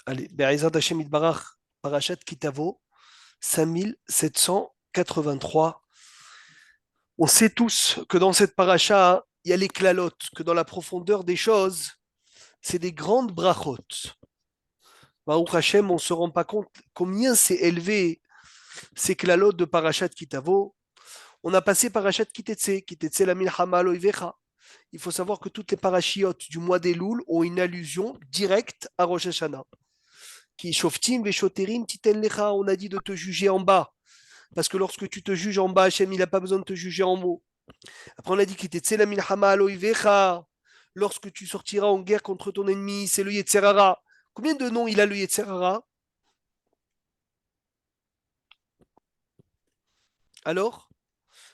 Allez, Be'ezrat Hashem Yitbarach, Parashat Kitavo, 5783. On sait tous que dans cette paracha, il y a les klalotes, que dans la profondeur des choses, c'est des grandes brachot. Baruch Hashem, on ne se rend pas compte combien c'est élevé ces klalotes de Parashat Kitavo. On a passé Parashat Kitetse, Kitetse la milchama loivecha. Il faut savoir que toutes les parachiotes du mois d'Elul ont une allusion directe à Rosh Hashanah. Qui shoftim veshoterim titen lecha, on a dit de te juger en bas. Parce que lorsque tu te juges en bas, Hachem, il n'a pas besoin de te juger en haut. Après, on a dit qu'il était la milchama aloivecha. Lorsque tu sortiras en guerre contre ton ennemi, c'est le Yetzerara. Combien de noms il a le Yetzerara? Alors,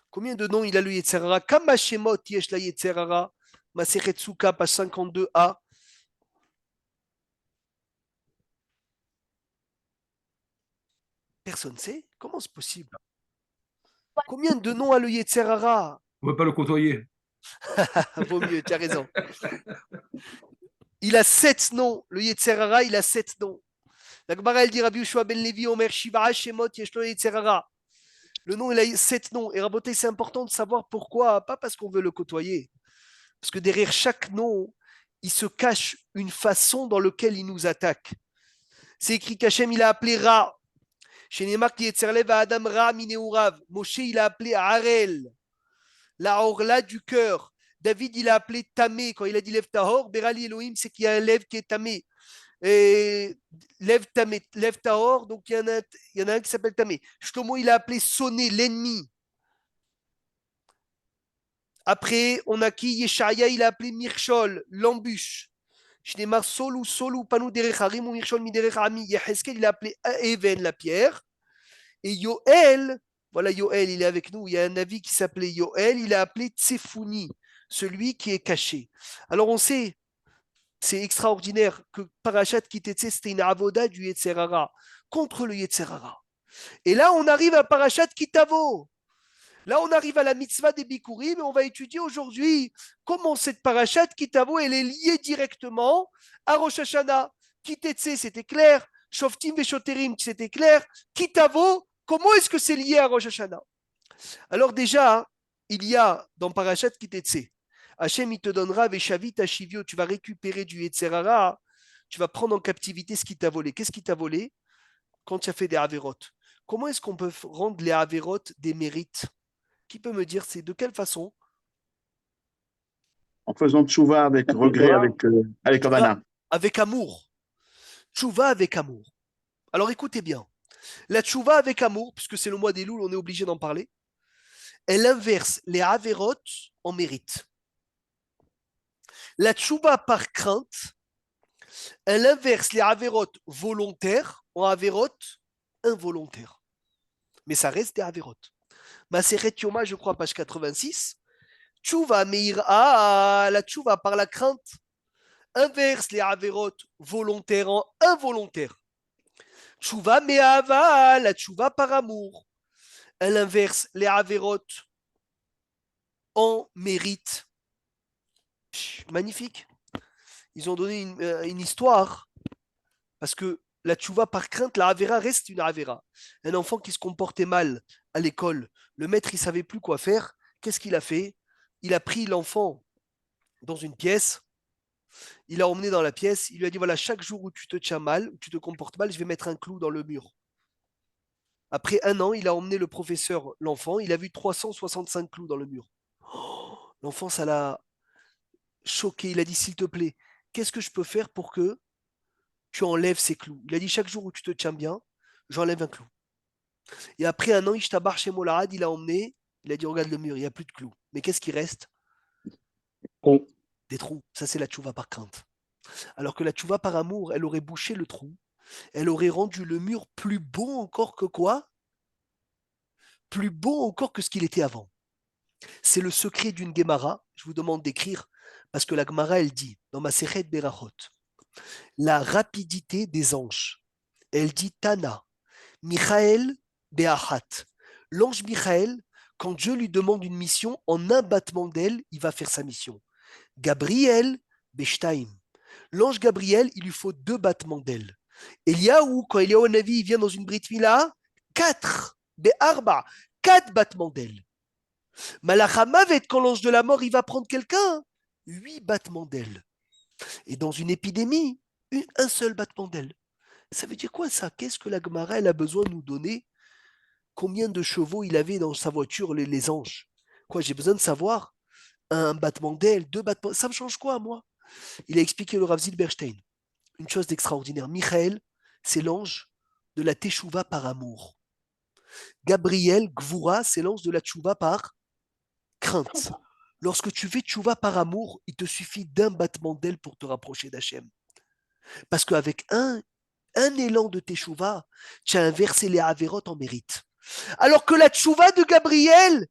combien de noms il a le Yetzerara? Kama Shemot yesh la Yetzerara. Masechet Sukkah, page 52a. Personne ne sait. Comment c'est possible? Combien de noms a le Yetzerara? On ne peut pas le côtoyer. Vaut mieux, tu as raison. Il a 7 noms. Le Yetzerara, il a 7 noms. La Gemara, elle dit Rabbi Yoshua ben Levi, Omer Shiva Shemot Yeshlo Yetzerara. Le nom, il a 7 noms. Et Raboté, c'est important de savoir pourquoi. Pas parce qu'on veut le côtoyer. Parce que derrière chaque nom, il se cache une façon dans laquelle il nous attaque. C'est écrit qu'Hachem, il a appelé Ra. Chez Neymar, qui Yetzerlev à Adam Ra Mineurav. Moshe, il a appelé Harel. La Orla du cœur. David, il a appelé Tamé. Quand il a dit Lev Tahor, Berali Elohim, c'est qu'il y a un Lev qui est Tamé. Et Lev Tahor, donc il y en a un qui s'appelle Tamé. Shlomo, il a appelé Sonné, l'ennemi. Après, on a qui Yeshaya, il a appelé Mirchol, l'embûche. Shnemar Solou, Solou, Panou Derecharim, ou Mirchol Miderechami. Yeheskel, il a appelé Even, la pierre. Et Yoel, voilà Yoel, il est avec nous. Il y a un avis qui s'appelait Yoel, il a appelé Tsefouni, celui qui est caché. Alors on sait, c'est extraordinaire que Parashat Kitetse, c'était une avoda du Yetzerara contre le Yetzerara. Et là, on arrive à Parashat Kitavo. Là, on arrive à la mitzvah des Bikurim et on va étudier aujourd'hui comment cette Parashat Kitavo, elle est liée directement à Rosh Hashanah. Kitetse, c'était clair. Shoftim Veshoterim, c'était clair. Kitavo, comment est-ce que c'est lié à Rosh Hashanah? Alors déjà, il y a dans Parashat Kitetse, Hachem, il te donnera Veshavit Hashivio, tu vas récupérer du Yetzerara, tu vas prendre en captivité ce qui t'a volé. Qu'est-ce qui t'a volé? Quand tu as fait des Averot. Comment est-ce qu'on peut rendre les Averot des mérites? Qui peut me dire c'est de quelle façon? En faisant tchouva avec regret, avec Tchouva Havana. avec amour. Tchouva avec amour. Alors écoutez bien. La tchouva avec amour, puisque c'est le mois des loups, on est obligé d'en parler, elle inverse les Averot en mérite. La tchouva par crainte, elle inverse les Averot volontaires en Averot involontaires. Mais ça reste des Averot. Maseret Yoma, je crois, page 86. Tchouva meira, la tchouva par la crainte inverse les Averot volontaires en involontaires. Tchouva me'ava, la tchouva par amour. Elle inverse les Averot en mérite. Magnifique. Ils ont donné une histoire parce que la tchouva par crainte, la Avera reste une Avera. Un enfant qui se comportait mal à l'école, le maître, il savait plus quoi faire. Qu'est-ce qu'il a fait? Il a pris l'enfant dans une pièce, il l'a emmené dans la pièce, il lui a dit voilà, chaque jour où tu te tiens mal, où tu te comportes mal, je vais mettre un clou dans le mur. Après un an, il a emmené le professeur, l'enfant, il a vu 365 clous dans le mur. Oh, l'enfant, ça l'a choqué. Il a dit s'il te plaît, qu'est-ce que je peux faire pour que tu enlèves ces clous? Il a dit chaque jour où tu te tiens bien, j'enlève un clou. Et après un an, Ishtabar chez Molarad, il a emmené, il a dit regarde le mur, il n'y a plus de clous. Mais qu'est-ce qui reste? Oh. Des trous. Ça, c'est la tchouva par crainte. Alors que la tchouva par amour, elle aurait bouché le trou. Elle aurait rendu le mur plus beau encore que quoi? Plus beau encore que ce qu'il était avant. C'est le secret d'une Gemara. Je vous demande d'écrire parce que la Gemara, elle dit dans ma Sechet Berachot, la rapidité des anges. Elle dit Tana, Michael Be'achat. L'ange Michael, quand Dieu lui demande une mission, en un battement d'aile, il va faire sa mission. Gabriel Beshtaim. L'ange Gabriel, il lui faut 2 battements d'aile. Eliaou, quand Eliaou Navi vient dans une Brit Mila, 4, Be'arba, 4 battements d'ailes. Malachamavet, quand l'ange de la mort, il va prendre quelqu'un, 8 battements d'ailes. Et dans une épidémie, un seul battement d'ailes. Ça veut dire quoi ça? Qu'est-ce que la Gemara elle a besoin de nous donner? Combien de chevaux il avait dans sa voiture, les anges? Quoi, j'ai besoin de savoir un battement d'aile, 2 battements. Ça me change quoi, moi? Il a expliqué le Rav Zilberstein une chose d'extraordinaire. Michael, c'est l'ange de la Teshuvah par amour. Gabriel, Gvura, c'est l'ange de la Teshuvah par crainte. Lorsque tu fais Teshuvah par amour, il te suffit d'un battement d'aile pour te rapprocher d'Hachem. Parce qu'avec un élan de Teshuvah, tu as inversé les Averot en mérite. Alors que la Teshuvah de Gabriel,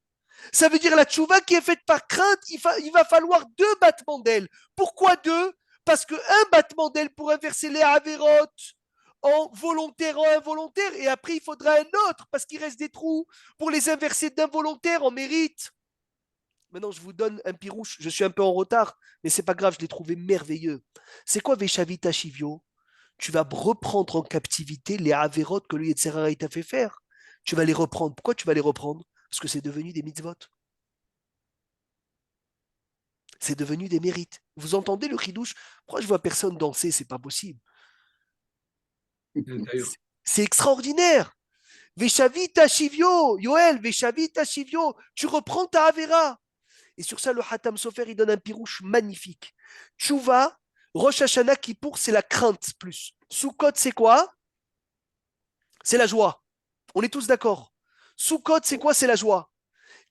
ça veut dire la tchouva qui est faite par crainte, il va falloir 2 battements d'aile. Pourquoi 2? Parce que un battement d'aile pour inverser les avérotes en volontaire, en involontaire, et après il faudra un autre parce qu'il reste des trous pour les inverser d'involontaire en mérite. Maintenant, je vous donne un pirouche. Je suis un peu en retard, mais c'est pas grave, je l'ai trouvé merveilleux. C'est quoi Veshavita Shivio? Tu vas reprendre en captivité les avérotes que le Yetzirah t'a fait faire. Tu vas les reprendre. Pourquoi tu vas les reprendre? Parce que c'est devenu des mitzvot. C'est devenu des mérites. Vous entendez le chidouche? Pourquoi je vois personne danser? C'est pas possible. C'est extraordinaire. Veshavita Shivio, Yoel, Veshavita Shivio, tu reprends ta Avera. Et sur ça, le Hatam Sofer, il donne un pirouche magnifique. Tchouva, Rosh Hashanah, Kippour, c'est la crainte plus. Sukkot, c'est quoi? C'est la joie. On est tous d'accord. Sukkot, c'est quoi? C'est la joie.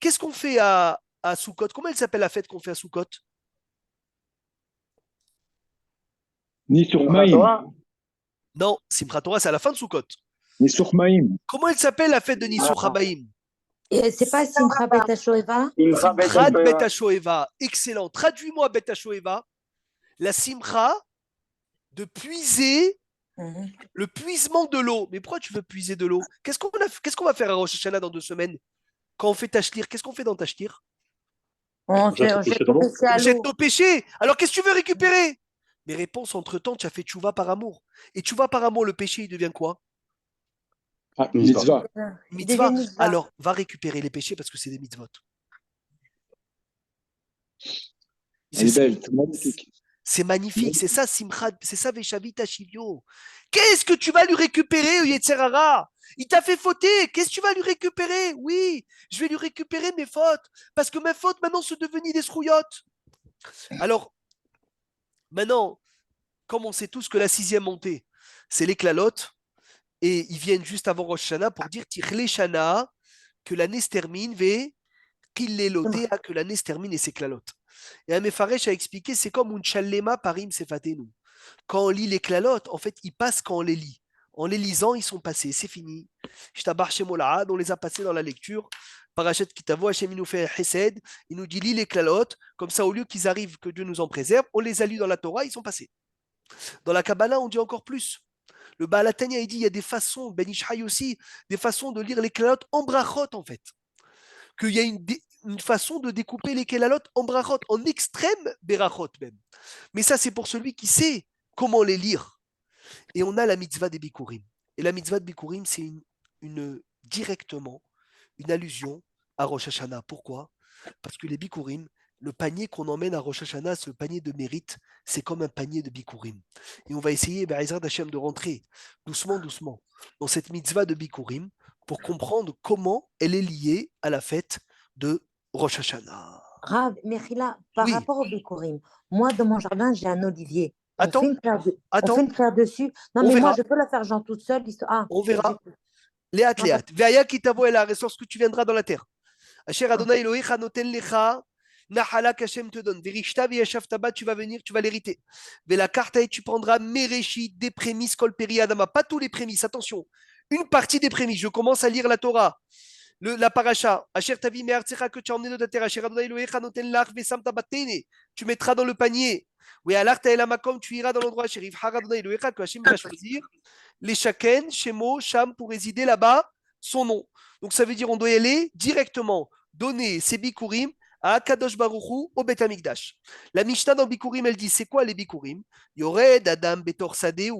Qu'est-ce qu'on fait à Sukkot? Comment elle s'appelle la fête qu'on fait à Sukkot? Ni sur Maïm. Non, Simchat Torah, c'est à la fin de Sukkot. Ni sur Maïm. Comment elle s'appelle la fête de Nisou Chabaïm? C'est pas Simcha Bet HaShoeva? Simchat Bet HaShoeva. Excellent. Traduis-moi Bet HaShoeva. La Simcha de puiser le puisement de l'eau. Mais pourquoi tu veux puiser de l'eau? Qu'est-ce qu'on va faire à Rosh Hashanah dans 2 semaines? Quand on fait Tashtir, qu'est-ce qu'on fait dans Tashtir? On jette nos péchés à On jette l'eau. nos péchés. Alors qu'est-ce que tu veux récupérer? Mes réponses, entre-temps, tu as fait tchouva par amour. Et tchouva par amour, le péché, il devient quoi? Ah, mitzvah. Mitzvah. Alors, va récupérer les péchés parce que c'est des mitzvot. Elle est belle, c'est magnifique. C'est magnifique, c'est ça Simchat, c'est ça Veshavita Shivyo. Qu'est-ce que tu vas lui récupérer, Yetzerara? Il t'a fait fauter, qu'est-ce que tu vas lui récupérer? Oui, je vais lui récupérer mes fautes, parce que mes fautes maintenant sont devenues des scrouillottes. Alors, maintenant, comme on sait tous que la 6e montée, c'est les clalotes, et ils viennent juste avant Rosh Hashanah pour dire Tichle Shana, que l'année se termine, qu'il les loté, que l'année se termine et c'est clalotes. Et un Mefaresh a expliqué, c'est comme un chalema parim sefatenu. Quand on lit les clalotes, en fait, ils passent quand on les lit. En les lisant, ils sont passés, c'est fini. Shtabar Shemolahad, on les a passés dans la lecture. Parachet Kitavo, Hachem il nous fait Hesed, il nous dit lis les clalotes, comme ça au lieu qu'ils arrivent, que Dieu nous en préserve, on les a lus dans la Torah, ils sont passés. Dans la Kabbalah, on dit encore plus. Le Baal HaTanya, il dit il y a des façons, Ben Ishai aussi, des façons de lire les clalotes en brachot en fait. Qu'il y a une façon de découper les kélalot en brachot, en extrême berachot même. Mais ça, c'est pour celui qui sait comment les lire. Et on a la mitzvah des bikurim. Et la mitzvah de bikurim, c'est directement une allusion à Rosh Hashanah. Pourquoi? Parce que les bikurim, le panier qu'on emmène à Rosh Hashanah, ce panier de mérite, c'est comme un panier de bikurim. Et on va essayer, Ezrat Hashem, de rentrer doucement, doucement dans cette mitzvah de bikurim pour comprendre comment elle est liée à la fête de Rosh Hashanah. Rav, Mechila, par Oui. rapport au Bikurim, moi, dans mon jardin, j'ai un olivier. Attends, On fait une fleur dessus. Non, On mais verra. moi, je peux la faire genre toute seule. On verra. Léat, Léat. Veaya qui t'avoue la ressource que tu viendras dans la terre. Asher Adonai Elohecha noten lecha, Nahala qu'Hachem te donne. Verishta veyashavtaba, tu vas venir, tu vas l'hériter. Vela kartae, tu prendras Mereshit, des prémices, kol peri adama. Pas tous les prémices, attention. Une partie des prémices. Je commence à lire la Torah. La paracha. Asher tavi me'artsecha que tu as emmené de ta terre. Asher Adonai Elohecha noten lach vesamta batene. Tu mettras dans le panier. Oui, alarta el amakom, tu iras dans l'endroit. Sherif har Adonai Elohecha que Hachem va choisir. Les Shaken, Shemo, Sham pour résider là-bas son nom. Donc ça veut dire on doit y aller directement, donner ses bikurim à Kadosh Baruchu au Bet Amikdash. La Mishnah dans Bikurim, elle dit c'est quoi les Bikurim? Yored Adam Betor Sadeu.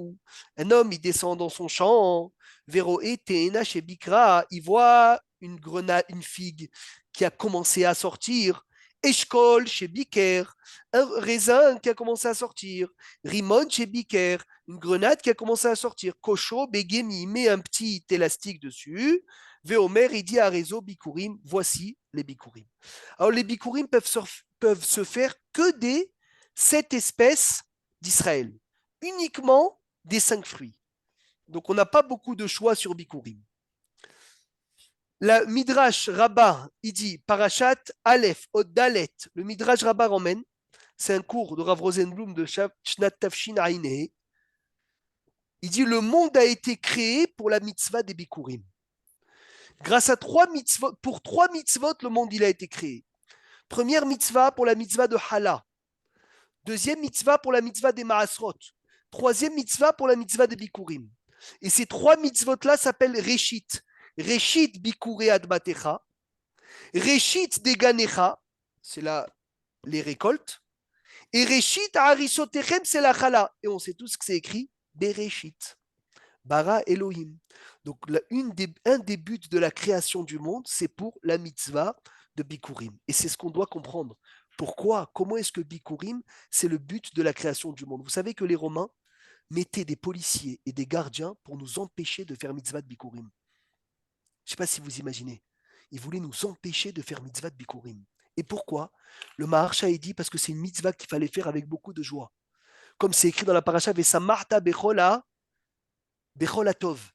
Un homme, il descend dans son champ. Veroe Teena chez Bikra. Il voit une grenade, une figue qui a commencé à sortir. Eshkol chez Biker. Un raisin qui a commencé à sortir. Rimon chez Biker. Une grenade qui a commencé à sortir. Kocho, Begemi, il met un petit élastique dessus. Veomer, il dit à Réseau Bikurim, voici les Bikurim. Alors, les Bikurim peuvent se faire que des 7 espèces d'Israël, uniquement des 5 fruits. Donc, on n'a pas beaucoup de choix sur Bikurim. La Midrash Rabbah, il dit Parashat Aleph, Od Dalet. Le Midrash Rabbah emmène, c'est un cours de Rav Rosenblum de Shnat Tafshin Aïneh. Il dit le monde a été créé pour la mitzvah des Bikurim. Grâce à 3 mitzvot, pour 3 mitzvot, le monde il a été créé. Première mitzvah pour la mitzvah de Hala. Deuxième mitzvah pour la mitzvah des Maasrot. Troisième mitzvah pour la mitzvah des Bikurim. Et ces 3 mitzvot-là s'appellent Reshit. Reshit Bikure Adbatecha. Reshit Deganecha, c'est là les récoltes. Et Reshit Harisotechem, c'est la Chala. Et on sait tous que c'est écrit Bereshit. Bara Elohim. Donc, un des buts de la création du monde, c'est pour la mitzvah de Bikurim. Et c'est ce qu'on doit comprendre. Pourquoi? Comment est-ce que Bikurim, c'est le but de la création du monde? Vous savez que les Romains mettaient des policiers et des gardiens pour nous empêcher de faire mitzvah de Bikurim. Je ne sais pas si vous imaginez. Ils voulaient nous empêcher de faire mitzvah de Bikurim. Et pourquoi? Le Maharsha a dit parce que c'est une mitzvah qu'il fallait faire avec beaucoup de joie. Comme c'est écrit dans la paracha, Vesamarta Bechola Becholatov.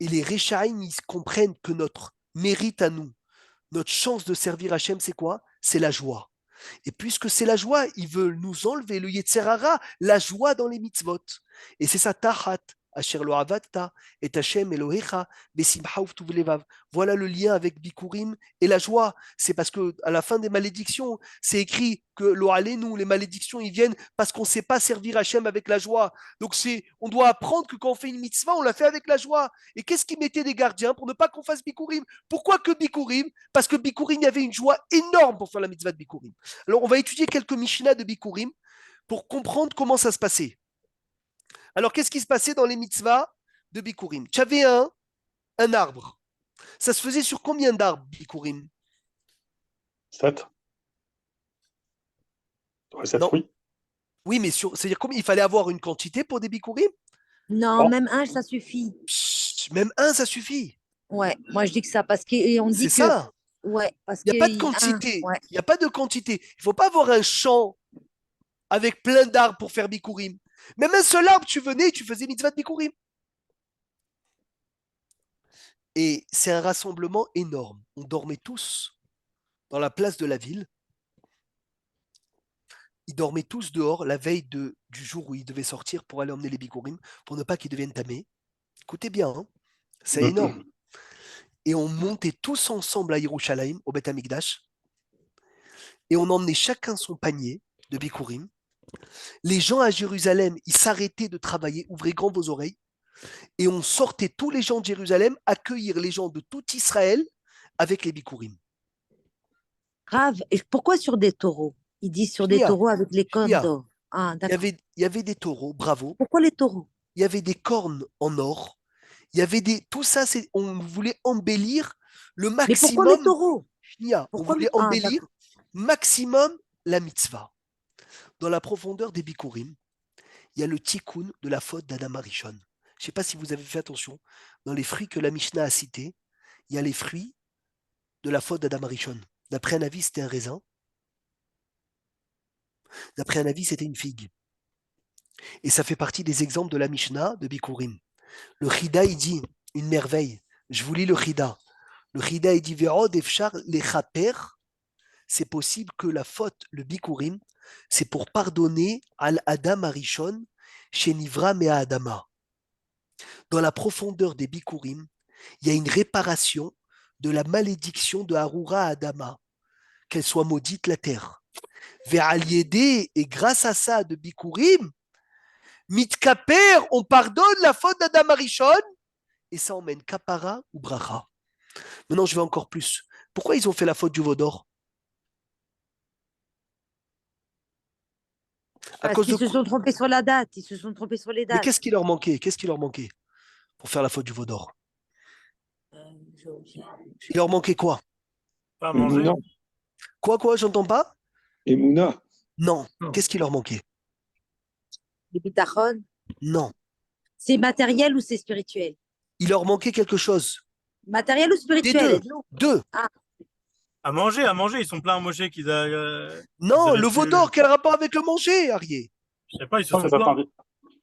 Et les Réchaïm, ils comprennent que notre mérite à nous, notre chance de servir Hachem, c'est quoi? C'est la joie. Et puisque c'est la joie, ils veulent nous enlever le Yetzerara, la joie dans les mitzvot. Et c'est ça, Tahat, Asher lo avatta, et Hachem Elohecha, Besimcha uvtuv levav. Voilà le lien avec Bikurim et la joie. C'est parce que à la fin des malédictions, c'est écrit que lo alenu, les malédictions, ils viennent parce qu'on ne sait pas servir Hachem avec la joie. Donc on doit apprendre que quand on fait une mitzvah, on la fait avec la joie. Et qu'est-ce qui mettait des gardiens pour ne pas qu'on fasse Bikurim? Pourquoi que Bikurim? Parce que Bikurim, il y avait une joie énorme pour faire la mitzvah de Bikurim. Alors, on va étudier quelques Mishnah de Bikurim pour comprendre comment ça se passait. Alors, qu'est-ce qui se passait dans les mitzvahs de Bikurim? Tu avais un arbre. Ça se faisait sur combien d'arbres, Bikurim? 7. 7 Non. fruits. Oui, mais c'est-à-dire il fallait avoir une quantité pour des Bikurim? Non, Oh. même un, ça suffit. Chut, même un, ça suffit. Ouais, moi je dis que ça, parce qu'on dit C'est que. ça. Ouais, parce Il n'y a pas de que quantité. ouais. Il n'y a pas de quantité. Il ne faut pas avoir un champ avec plein d'arbres pour faire Bikurim. Même un seul arbre, tu venais, tu faisais mitzvah de Bikurim. Et c'est un rassemblement énorme. On dormait tous dans la place de la ville. Ils dormaient tous dehors la veille du jour où ils devaient sortir pour aller emmener les Bikurim, pour ne pas qu'ils deviennent tamés. Écoutez bien, hein, c'est énorme. Et on montait tous ensemble à Yerushalayim, au Beth Amikdash, et on emmenait chacun son panier de Bikurim. Les gens à Jérusalem, ils s'arrêtaient de travailler, ouvrez grand vos oreilles, et on sortait tous les gens de Jérusalem accueillir les gens de tout Israël avec les Bikurim. Grave. Et pourquoi sur des taureaux? Il dit sur des Shnia, taureaux avec les cornes Shnia. d'or. Ah, Il d'accord. y avait des taureaux, bravo. Pourquoi les taureaux? Il y avait des cornes en or. Il y avait tout ça, on voulait embellir le Mais pourquoi les maximum. taureaux? Shnia, on voulait embellir maximum la mitzvah. Dans la profondeur des Bikurim, il y a le tikkun de la faute d'Adam Arishon. Je ne sais pas si vous avez fait attention. Dans les fruits que la Mishnah a cités, il y a les fruits de la faute d'Adam Arishon. D'après un avis, c'était un raisin. D'après un avis, c'était une figue. Et ça fait partie des exemples de la Mishnah de Bikurim. Le Chida, il dit une merveille. Je vous lis le Chida. Le Chida, il dit Ve'od efshar lechaper. C'est possible que la faute, le Bikurim, c'est pour pardonner al Adam Arishon chez Nivra Mea Adama. Dans la profondeur des Bikurim, il y a une réparation de la malédiction de Harura Adama, qu'elle soit maudite la terre. Ve'al-yedé, et grâce à ça de Bikurim, mitkaper, on pardonne la faute d'Adam Arishon, et ça emmène kapara ou bracha. Maintenant, je vais encore plus. Pourquoi ils ont fait la faute du veau d'or? À Parce cause de qu'ils se quoi? sont trompés sur la date. Ils se sont trompés sur les Mais dates. qu'est-ce qui leur manquait? Qu'est-ce qui leur manquait pour faire la faute du veau d'or? Euh, je- Il leur manquait quoi? Pas à manger. Emouna. Quoi? J'entends pas? Emouna. Non. Non. Qu'est-ce qui leur manquait? Les bitachon. Non. C'est matériel ou c'est spirituel? Il leur manquait quelque chose. Matériel ou Des spirituel? deux. Aide-nous. Deux. À manger. Ils sont pleins à manger qu'ils Non, avaient le veau plus. d'or, quel rapport avec le manger, Arié? Je sais pas, ils se Non, sont mais plaints. attendez.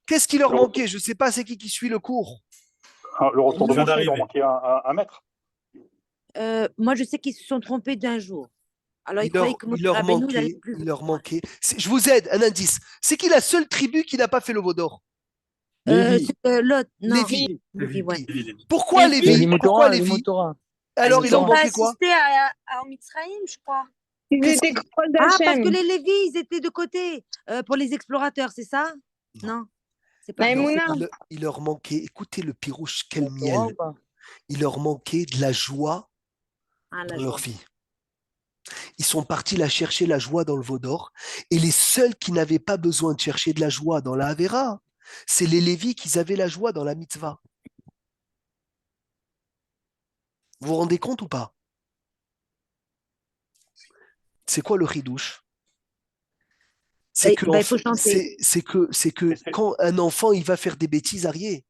Qu'est-ce qui leur Le- manquait? Je ne sais pas, c'est qui suit le cours. Le retour de Je viens Moshe, il leur d'arriver. manquait un mètre. Moi, je sais qu'ils se sont trompés d'un jour. Alors, ils Il leur, croyaient que Moshe il leur Rabbeinu n'allait manquait, plus il leur voir. manquait. Je vous aide, un indice. C'est qui la seule tribu qui n'a pas fait le veau d'or? Lévi. C'est l'autre. Non. Lévi. Lévi, ouais. Pourquoi Lévi. Lévi? Les Pourquoi Motorah, les Lévi? Motorah. Alors, il Ils leur n'ont pas manquait quoi? assisté en Mitzrayim, je crois. Ils Qu'est-ce étaient qui- proches Ah, parce que d'Hachem. les Lévis, ils étaient de côté pour les explorateurs, c'est ça? Non. C'est pas La ça. Emouna. Il leur manquait, écoutez le pirouche, quel Motorah ou miel. pas? Il leur manquait de la joie Ah, la dans leur joie. vie. Ils sont partis la chercher la joie dans le veau d'or. Et les seuls qui n'avaient pas besoin de chercher de la joie dans la Havera, c'est les Lévis qui avaient la joie dans la mitzvah. Vous vous rendez compte ou pas? C'est quoi le ridouche? C'est que, Il faut chanter. c'est que quand un enfant il va faire des bêtises, Arié,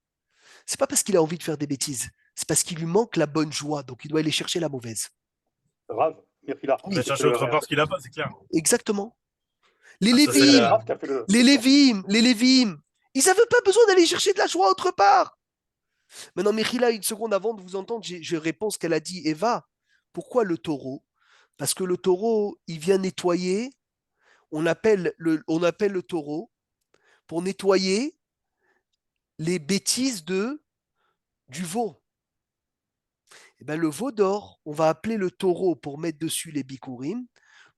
c'est pas parce qu'il a envie de faire des bêtises, c'est parce qu'il lui manque la bonne joie, donc il doit aller chercher la mauvaise. Rav, Mirfila. Il va chercher autre part ce qu'il a pas, c'est clair. Exactement. Les Ah, ça, c'est Lévim, la- Rav qui a fait le. les Lévim, ils n'avaient pas besoin d'aller chercher de la joie autre part. Maintenant, Mechila, une seconde avant de vous entendre, je réponds ce qu'elle a dit. Eva, pourquoi le taureau? Parce que le taureau, il vient nettoyer. On appelle le taureau pour nettoyer les bêtises du veau. Eh ben, le veau d'or, on va appeler le taureau pour mettre dessus les bikurim.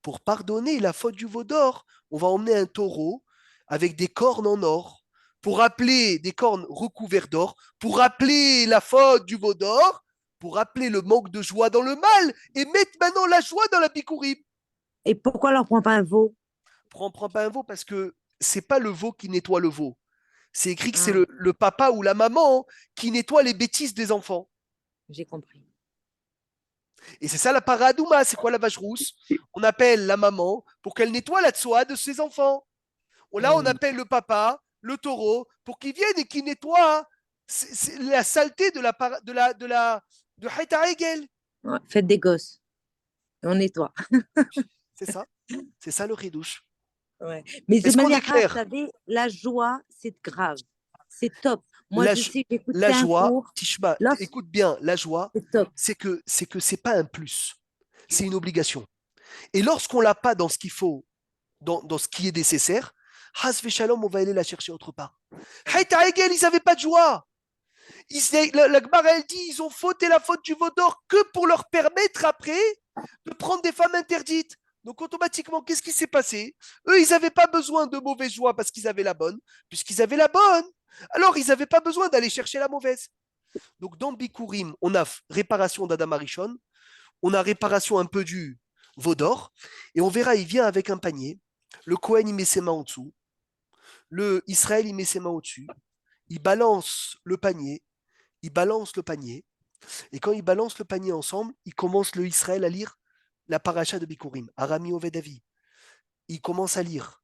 Pour pardonner la faute du veau d'or, on va emmener un taureau avec des cornes en or, pour rappeler des cornes recouvertes d'or, pour rappeler la faute du veau d'or, pour rappeler le manque de joie dans le mal, et mettre maintenant la joie dans la bikurim. Et pourquoi on leur prend pas un veau? On ne prend pas un veau parce que c'est pas le veau qui nettoie le veau. C'est écrit que c'est Ah. le papa ou la maman qui nettoie les bêtises des enfants. J'ai compris. Et c'est ça la paradouma, c'est quoi la vache rousse? On appelle la maman pour qu'elle nettoie la tsoa de ses enfants. Là, on appelle le papa, le taureau, pour qu'il vienne et qu'il nettoie c'est la saleté de de Haïta Hegel. Ouais, faites des gosses. Et on nettoie. C'est ça le ridouche. Ouais. Mais de Est-ce qu'on manière est clair? grave, vous savez, la joie, c'est grave. C'est top. Moi, La je jo- sais, j'ai écouté La un joie, cours. Tishma, Là, écoute bien, la joie, c'est top. c'est que c'est pas un plus, c'est une obligation. Et lorsqu'on l'a pas dans ce qu'il faut, dans ce qui est nécessaire, Has Shalom, on va aller la chercher autre part. Haïta Hegel, ils n'avaient pas de joie. La Gemara, elle dit, ils ont fauté la faute du veau d'or que pour leur permettre après de prendre des femmes interdites. Donc automatiquement, qu'est-ce qui s'est passé? Eux, ils n'avaient pas besoin de mauvaise joie parce qu'ils avaient la bonne. Puisqu'ils avaient la bonne, alors ils n'avaient pas besoin d'aller chercher la mauvaise. Donc dans Bikurim, on a réparation d'Adam Arishon, on a réparation un peu du veau d'or, et on verra, il vient avec un panier. Le Kohen, il met ses mains en dessous. Le Israël, il met ses mains au-dessus. Il balance le panier. Il balance le panier. Et quand il balance le panier ensemble, il commence le Israël à lire la paracha de Bikurim, Arami Ovedavi. Il commence à lire.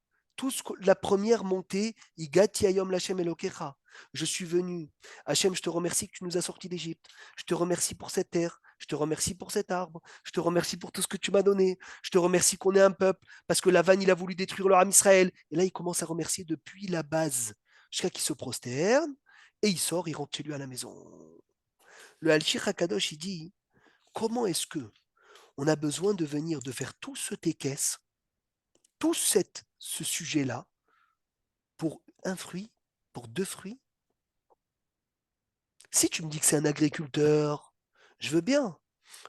La première montée, Igat Yayom Lachem Elokecha. Je suis venu. Hachem, je te remercie que tu nous as sortis d'Égypte. Je te remercie pour cette terre. Je te remercie pour cet arbre. Je te remercie pour tout ce que tu m'as donné. Je te remercie qu'on est un peuple. Parce que Lavan, il a voulu détruire leur âme Israël. Et là, il commence à remercier depuis la base. Jusqu'à qu'il se prosterne. Et il sort, il rentre chez lui à la maison. Le Al-Shir HaKadosh, il dit, comment est-ce que on a besoin de venir, de faire tout ce tékès, tout ce sujet-là, pour un fruit, pour deux fruits? Si tu me dis que c'est un agriculteur, je veux bien.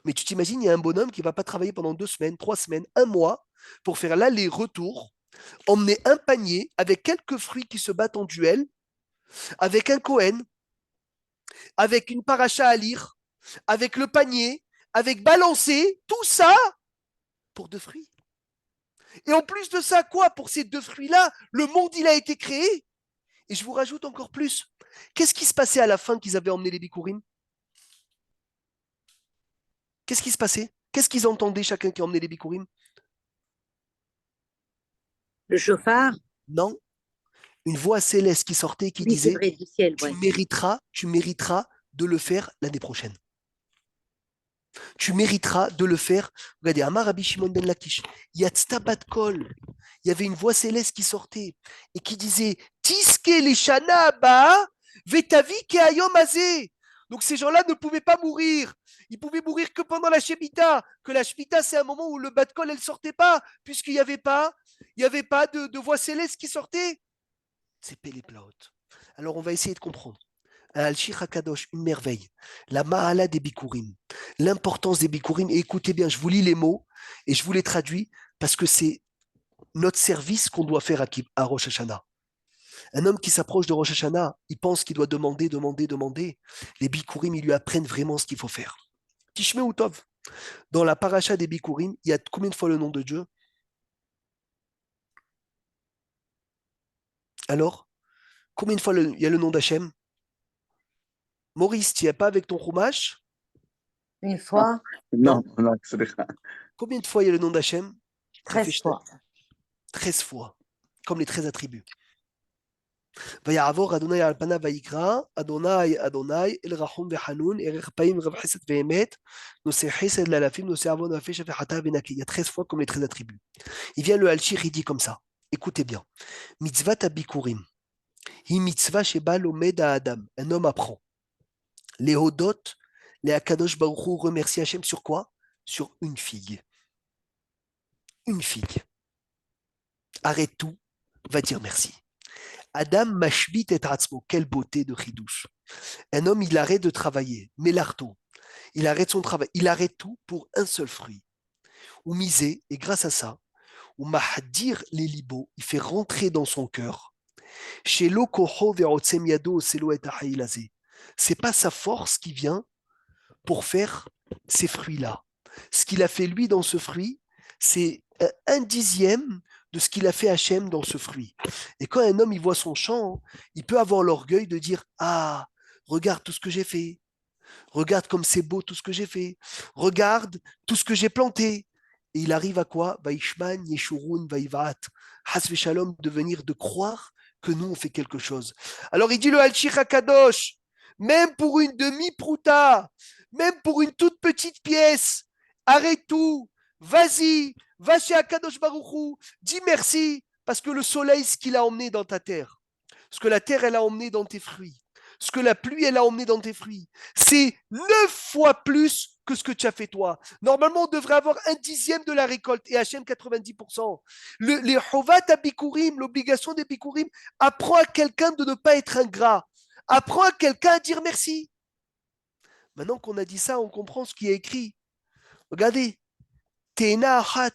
Mais tu t'imagines, il y a un bonhomme qui ne va pas travailler pendant 2 semaines, 3 semaines, un mois, pour faire l'aller-retour, emmener un panier avec quelques fruits qui se battent en duel, avec un Cohen, avec une paracha à lire, avec le panier, avec balancer, tout ça pour 2 fruits. Et en plus de ça, quoi? Pour ces deux fruits-là, le monde, il a été créé. Et je vous rajoute encore plus. Qu'est-ce qui se passait à la fin qu'ils avaient emmené les Bikurim? Qu'est-ce qui se passait? Qu'est-ce qu'ils entendaient chacun qui emmenait les Bikurim? Le chauffard? Non. Une voix céleste qui sortait et qui Oui, c'est disait vrai, du ciel, tu ouais. mériteras de le faire l'année prochaine. Tu mériteras de le faire. Regardez, Amar Rabbi Shimon ben Lakish, Yatzta bat kol. Il y avait une voix céleste qui sortait et qui disait Tiske lishana abaa vetavi keayom hazeh. Donc ces gens-là ne pouvaient pas mourir. Ils pouvaient mourir que pendant la Shemitah. Que la Shemitah, c'est un moment où le bat kol, elle ne sortait pas, puisqu'il n'y avait pas, de voix céleste qui sortait. C'est Péléplaot. Alors on va essayer de comprendre. Un Al-Shir HaKadosh, une merveille. La Mahala des Bikurim, l'importance des Bikurim. Et écoutez bien, je vous lis les mots et je vous les traduis parce que c'est notre service qu'on doit faire à Rosh Hashanah. Un homme qui s'approche de Rosh Hashanah, il pense qu'il doit demander. Les Bikurim, ils lui apprennent vraiment ce qu'il faut faire. Tishme ou Tov. Dans la paracha des Bikurim, il y a combien de fois le nom de Dieu? Alors, combien de fois il y a le nom d'Hachem? Maurice, tu n'y es pas avec ton chumash? Une fois, Non, non, סליחה. Combien de fois il y a le nom d'Hachem? 13 fois. 13 fois, comme les 13 attributs. ויעבור אדוני על פניו ויקרא, אדוני, אדוני, אל רחום וחנון, ערך אפיים רב חסד ואמת, נושא חסד לאלפים, נושא עוון ופשע וחטא ונקי. Il y a 13 fois comme les 13 attributs. Il vient le Al-Shir, il dit comme ça. Écoutez bien. Mitzvat abikurim. Hi mitzvah sheba lomed Adam. Un homme apprend. Les hodot, les Akadosh Baruch Hu remercie Hachem sur quoi? Sur une figue. Une figue. Arrête tout, va dire merci. Adam mashbit et atzmo, quelle beauté de chidouche. Un homme, il arrête de travailler, mélarto, il arrête son travail, il arrête tout pour un seul fruit. Ou misé, et grâce à ça, ou mahadir les libos, il fait rentrer dans son cœur. Chez l'okoho verotsem yado selo et ahailazé. C'est pas sa force qui vient pour faire ces fruits-là. Ce qu'il a fait lui dans ce fruit, c'est un dixième de ce qu'il a fait Hachem dans ce fruit. Et quand un homme il voit son champ, il peut avoir l'orgueil de dire ah, regarde tout ce que j'ai fait, regarde comme c'est beau tout ce que j'ai fait, regarde tout ce que j'ai planté. Et il arrive à quoi? Vaishman, Yeshurun, Vaivat, Hasve Shalom, de croire que nous on fait quelque chose. Alors il dit le Al-Shir HaKadosh, même pour une demi-prouta, même pour une toute petite pièce, arrête tout, vas-y, va chez Akadosh Baruch Hu, dis merci, parce que le soleil, ce qu'il a emmené dans ta terre, ce que la terre, elle a emmené dans tes fruits, ce que la pluie, elle a emmené dans tes fruits, c'est 9 fois plus que ce que tu as fait toi. Normalement, on devrait avoir un dixième de la récolte, et Hachem 90%. Les Hovat à Bikurim, l'obligation des Bikurim, apprend à quelqu'un de ne pas être ingrat, apprend à quelqu'un à dire merci. Maintenant qu'on a dit ça, on comprend ce qui est écrit. Regardez, Tena Achat,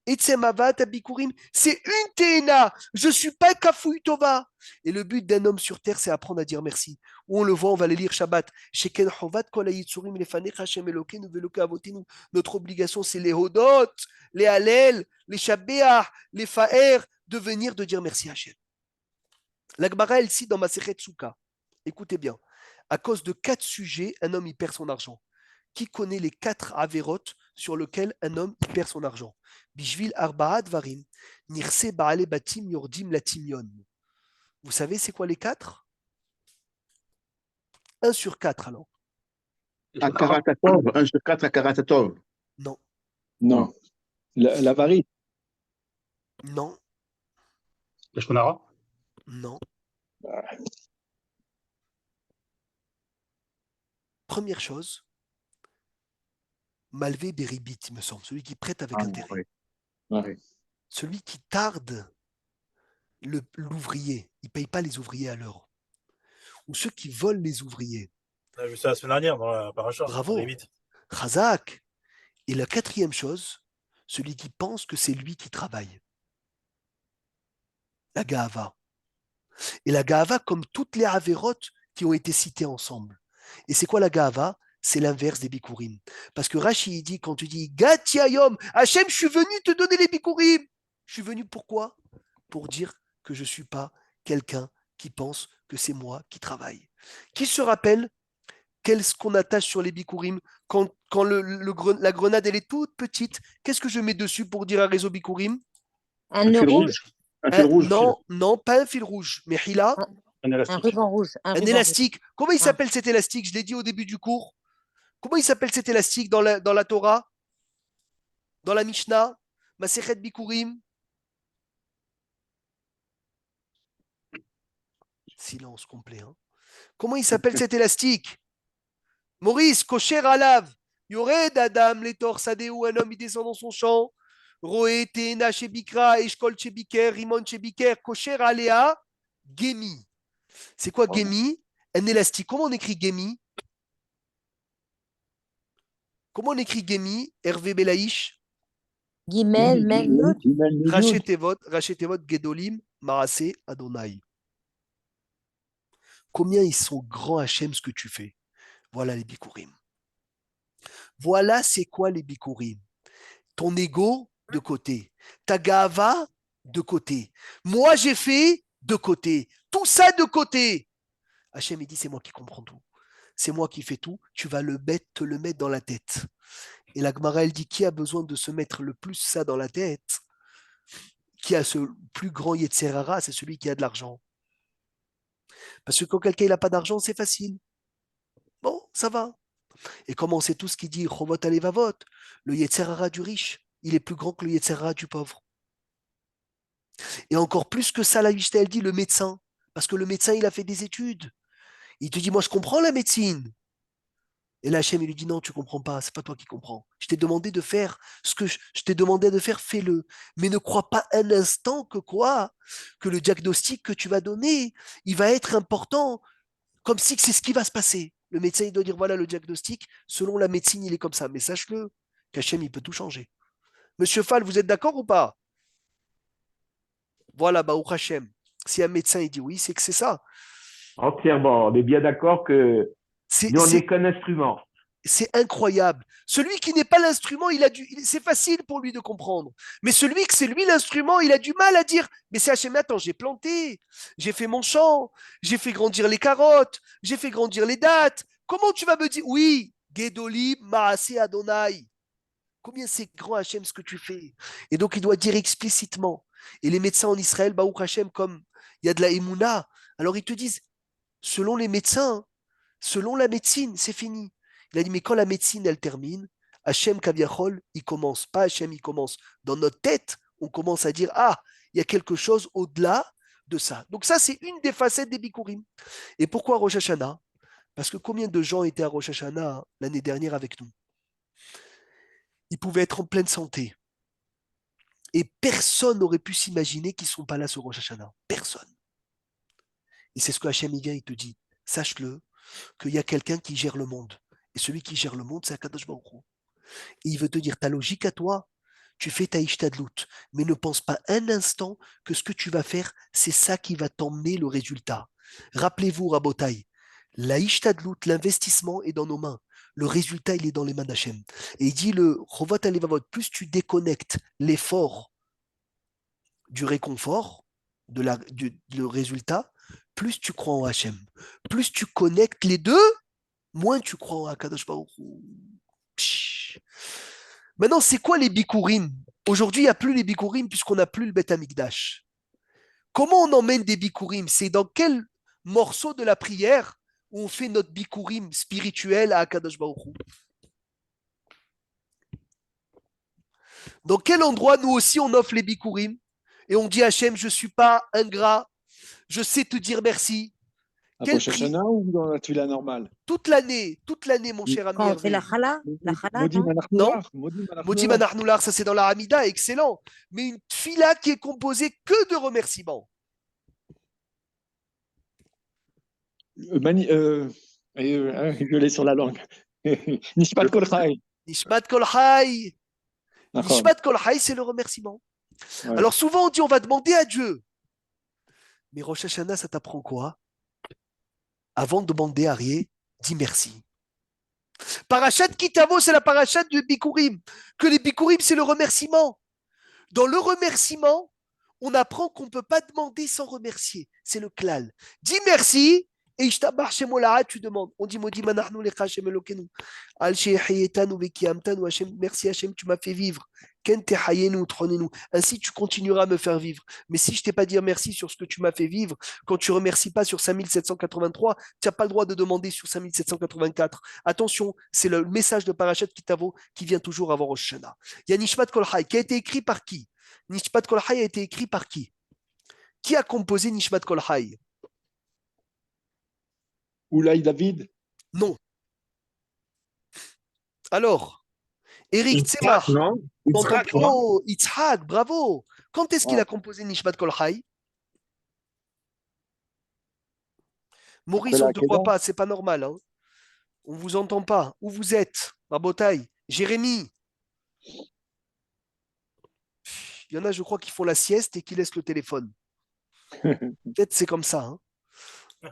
Etzemavat Abikurim, c'est une Tena. Je ne suis pas Kafouy Tova. Et le but d'un homme sur terre, c'est apprendre à dire merci. Où on le voit, on va les lire Shabbat. Sheken Chovat Kol Hayitzurim Lefanech Hashem Elokeinu Veloke Avotinu. Notre obligation, c'est les Hodot, les Hallel, les Shabbeach, les Fa'er, de venir de dire merci à Hashem. L'Agmara, elle cite dans Masechet Souka. Écoutez bien. À cause de 4 sujets, un homme, il perd son argent. Qui connaît les 4 avérotes sur lesquels un homme il perd son argent? Bishvil arba'a dvarim, nirse ba'ale batim yordim latimion. Vous savez c'est quoi les 4? 1 sur 4 alors. הכרת הטוב, 1 sur 4, הכרת הטוב. Non, Non. L'avarie. non, Le Shonara. non. Première chose, Malvé Beribit, il me semble, celui qui prête avec intérêt. Oui. Oui. Celui qui tarde l'ouvrier, il ne paye pas les ouvriers à l'heure. Ou ceux qui volent les ouvriers. On a vu ça la semaine dernière dans la paracha. Bravo. Chazak. Et la 4e chose, celui qui pense que c'est lui qui travaille. La Gahava. Et la Gahava, comme toutes les Avérotes qui ont été citées ensemble. Et c'est quoi la Gahava? C'est l'inverse des Bikurim. Parce que Rashi dit, quand tu dis Gatiayom, Hachem, je suis venu te donner les Bikurim. Je suis venu pourquoi? Pour dire que je ne suis pas quelqu'un qui pense que c'est moi qui travaille. Qui se rappelle qu'est-ce qu'on attache sur les bikurim quand la grenade elle est toute petite? Qu'est-ce que je mets dessus pour dire un réseau bikurim? Un Un nœud fil rouge, rouge. Un fil rouge. Non, non, pas un fil rouge, mais Hila, Un un élastique. ruban rouge, un un ruban rouge. élastique. Comment il Ah. s'appelle cet élastique? Je l'ai dit au début du cours. Comment il s'appelle cet élastique dans la Torah? Dans la Mishnah? Masechet Bikurim? Silence complet. Hein. Comment il s'appelle cet élastique? Maurice, Kosher Alav. Yored Adam, les torsadéou, un homme, il descend dans son champ. Roé, Tena, Shebikra, Eshkol, Shebiker, Rimon, Shebiker, Kosher Alea, Gemi. C'est quoi Gemi? Un élastique. Comment on écrit Gemi? Comment on écrit Gemi? Hervé Belaïch? Guimel, Mel, Yud. Rachetevot, Gedolim, Marase, Adonai. Combien ils sont grands, Hachem, ce que tu fais? Voilà les bikurim. Voilà c'est quoi les bikurim. Ton ego de côté, ta gava de côté. Moi j'ai fait de côté. Tout ça de côté. Hachem il dit c'est moi qui comprends tout. C'est moi qui fais tout. Tu vas te le mettre dans la tête. Et la Gemara elle dit qui a besoin de se mettre le plus ça dans la tête? Qui a ce plus grand Yetzerara? C'est celui qui a de l'argent. Parce que quand quelqu'un n'a pas d'argent, c'est facile. Bon, ça va. Et comme on sait tous ce qu'il dit, Chovot Alevavot, le Yetzerara du riche, il est plus grand que le Yetzerara du pauvre. Et encore plus que ça, la Mishnah, elle dit le médecin. Parce que le médecin, il a fait des études. Il te dit, moi, je comprends la médecine. Et là, Hachem, il lui dit, non, tu comprends pas, c'est pas toi qui comprends. Je t'ai demandé de faire ce que je t'ai demandé de faire, fais-le. Mais ne crois pas un instant que quoi? Que le diagnostic que tu vas donner, il va être important, comme si c'est ce qui va se passer. Le médecin, il doit dire, voilà le diagnostic, selon la médecine, il est comme ça. Mais sache-le, qu'Hachem, il peut tout changer. Monsieur Fall, vous êtes d'accord ou pas? Voilà, Baruch Hachem. Si un médecin, il dit oui, c'est que c'est ça. Entièrement. On est bien d'accord que C'est, nous, on c'est, n'est qu'un instrument. c'est incroyable. Celui qui n'est pas l'instrument, c'est facile pour lui de comprendre. Mais celui que c'est lui l'instrument, il a du mal à dire, mais c'est Hachem, attends, j'ai planté, j'ai fait mon champ, j'ai fait grandir les carottes, j'ai fait grandir les dattes. Comment tu vas me dire, oui, Gedolim, Maaseh Adonai. Combien c'est grand Hachem ce que tu fais? Et donc il doit dire explicitement. Et les médecins en Israël, Baruch Hachem, comme il y a de la émouna, alors ils te disent, selon les médecins, selon la médecine, c'est fini. Il a dit, mais quand la médecine, elle termine, Hachem Kaviachol, il commence, pas Hachem, il commence. Dans notre tête, on commence à dire, ah, il y a quelque chose au-delà de ça. Donc ça, c'est une des facettes des Bikurim. Et pourquoi Rosh Hashanah? Parce que combien de gens étaient à Rosh Hashanah l'année dernière avec nous? Ils pouvaient être en pleine santé. Et personne n'aurait pu s'imaginer qu'ils ne sont pas là ce Rosh Hashanah. Personne. Et c'est ce que Hachem il vient, il te dit. Sache-le, qu'il y a quelqu'un qui gère le monde. Et celui qui gère le monde, c'est Akadosh Baruch Hu. Et il veut te dire, ta logique à toi, tu fais ta ishtadlout. Mais ne pense pas un instant que ce que tu vas faire, c'est ça qui va t'emmener le résultat. Rappelez-vous, Rabotai, la ishtadlout, l'investissement est dans nos mains. Le résultat, il est dans les mains d'Hachem. Et il dit, le Chovot Alevavot, plus tu déconnectes l'effort du réconfort, du résultat, plus tu crois en Hachem. Plus tu connectes les deux, moins tu crois en Akadosh Baruch Hu. Psh. Maintenant, c'est quoi les bikurim? Aujourd'hui, il n'y a plus les bikurim puisqu'on n'a plus le Beth Amikdash. Comment on emmène des bikurim? C'est dans quel morceau de la prière où on fait notre bikurim spirituel à Akadosh Baruch Hu? Dans quel endroit, nous aussi, on offre les bikurim? Et on dit Hachem, je ne suis pas ingrat, je sais te dire merci. À Quelle Rosh Hashanah ou dans la Tefila normale? toute l'année, mon cher ami Quand on fait Hervé. la chala, Modim non? Anachnular. Modim Anachnular, ça c'est dans la Hamida, excellent. Mais une tfila qui est composée que de remerciements. Je l'ai sur la langue. Nishpat Kol Chai. Nishmat Kol Chai. D'accord. Nishmat Kol Chai, c'est le remerciement. Ouais. Alors souvent on dit on va demander à Dieu. Mais Rosh Hashanah, ça t'apprend quoi? Avant de demander à rien, dis merci. Parashat Kitavo, c'est la parashat du Bikurim. Que les Bikurim, c'est le remerciement. Dans le remerciement, on apprend qu'on ne peut pas demander sans remercier. C'est le klal. Dis merci et ishtabar shemolaha, tu demandes. On dit Modi manachnu lecha Hashem Elokeinu. Al shehayetanu vekiamtanu Hashem. Merci Hashem, tu m'as fait vivre. Ken tehayenu tronenu. Ainsi tu continueras à me faire vivre. Mais si je t'ai pas dit merci sur ce que tu m'as fait vivre, quand tu remercies pas sur 5783, tu n'as pas le droit de demander sur 5784. Attention, c'est le message de Parashat Kitavo qui vient toujours avant Rosh Hashanah. Il y a Nishmat Kol Chai qui a été écrit par qui? Nishmat Kol Chai a été écrit par qui? Qui a composé Nishmat Kol Chai? Oulaï David. Non. Alors, Eric Yitzhak, Tzemach, non? dans ton Yitzhak, non? bureau, Yitzhak, bravo. Quand est-ce qu'il Ah. a composé Nishmat Kol Chai? Maurice, Après on la ne te voit Kedah. pas, c'est pas normal. Hein. On ne vous entend pas. Où vous êtes? Rabotaï. Jérémy. Il y en a, je crois, qui font la sieste et qui laissent le téléphone. Peut-être c'est comme ça. Hein.